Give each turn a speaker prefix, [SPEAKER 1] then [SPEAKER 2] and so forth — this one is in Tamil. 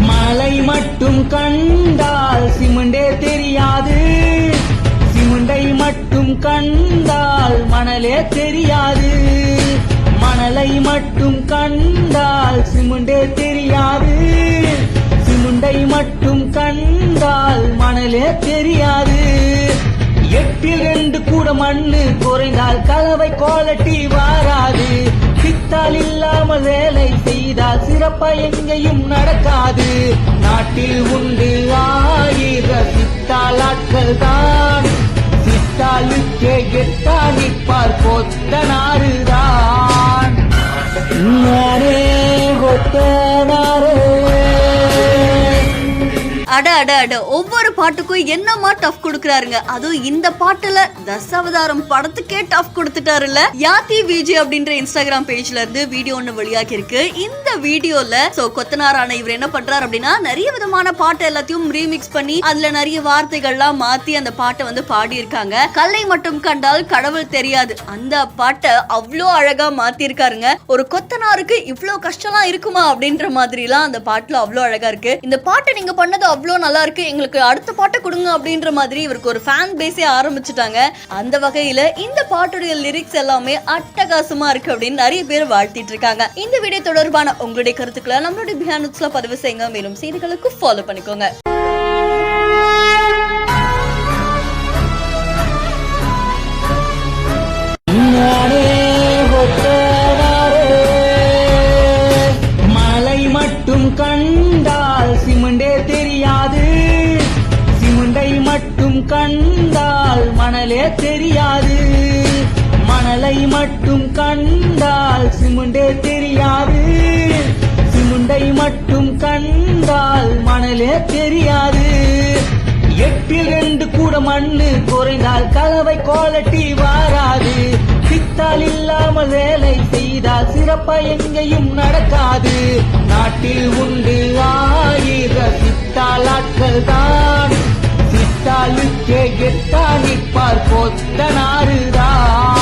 [SPEAKER 1] மலை மட்டும் கண்டால் சிமெண்டே தெரியாது, சிமெண்டை மட்டும் கண்டால் மணலே தெரியாது, மணலை மட்டும் கண்டால் சிமெண்டே தெரியாது, சிமெண்டை மட்டும் கண்டால் மணலே தெரியாது. 8 கூட மண்ணு குறைந்தால் கலவை குவாலிட்டி வாராது, சித்தால் இல்லாமல் வேலை செய்தால் சிறப்பா எங்கேயும் நடக்காது. நாட்டில் உண்டு 1000 சித்தால் ஆட்கள் தான், சித்தாலுக்கே கெட்டா நிற்பார் கொத்தனாருதான். நானே கொத்தனாரே.
[SPEAKER 2] அட அட அட, ஒவ்வொரு பாட்டுக்கும் என்னமா டஃப் கொடுக்கறாருங்க. அதுவும் இந்த பாட்டுல தசாவதாரம் படத்துக்கே டஃப் கொடுத்துட்டாருல்ல. யாத்தி விஜய் அப்படின்ற இன்ஸ்டாகிராம் பேஜ்ல இருந்து வீடியோ ஒண்ணு வெளியாகி இருக்கு. இந்த வீடியோல கொத்தனாரான இவர் என்ன பண்றாரு அப்படின்னா, நிறைய விதமான பாட்டு எல்லாத்தையும் ரீமிக்ஸ் பண்ணி அதுல நிறைய வார்த்தைகள்லாம் மாத்தி அந்த பாட்டை பாடி இருக்காங்க. கல்லை மட்டும் கண்டால் கடவுள் தெரியாது, அந்த பாட்டை அவ்வளோ அழகா மாத்தி இருக்காருங்க. ஒரு கொத்தனாருக்கு இவ்வளோ கஷ்டம்லாம் இருக்குமா அப்படின்ற மாதிரி எல்லாம் அந்த பாட்டுல அவ்வளோ அழகா இருக்கு. இந்த பாட்டை நீங்க பண்ணது அவ்வளோ நல்லா இருக்கு, எங்களுக்கு அடுத்த பாட்டை கொடுங்க அப்படின்ற மாதிரி இவருக்கு ஒரு ஃபேன் பேஸே ஆரம்பிச்சுட்டாங்க. அந்த வகையில இந்த பாட்டுடைய லிரிக்ஸ் எல்லாமே அட்டகாசமா இருக்கு அப்படின்னு நிறைய பேர் வாழ்த்திட்டு இருக்காங்க. இந்த வீடியோ தொடர்பான உங்களுடைய கருத்துக்களை நம்மளுடைய பிஹைண்ட் நோட்ஸ்ல பதிவு செய்யுங்க. மேலும் செய்திகளுக்கு ஃபாலோ பண்ணிக்கோங்க.
[SPEAKER 1] மலை மட்டும் கண்டால் சிமெண்டே தெரியாது, சிமெண்டை மட்டும் கண்டால் மணலே தெரியாது, மணலை மட்டும் கண்டால் சிமெண்டே தெரியாது, சிமெண்டை மட்டும் கண்டால் மணலே தெரியாது. 8 கூட மண்ணு குறைந்தால் கலவை குவாலிட்டி வாராது, சித்தால் இல்லாமல் வேலை செய்தால் சிறப்பா எங்கேயும் நடக்காது. நாட்டில் உண்டு 1000 சித்தால் ஆட்கள் தான், சித்தாலுக்கே கெட்டா நிற்பார் கொத்தனாருதான்.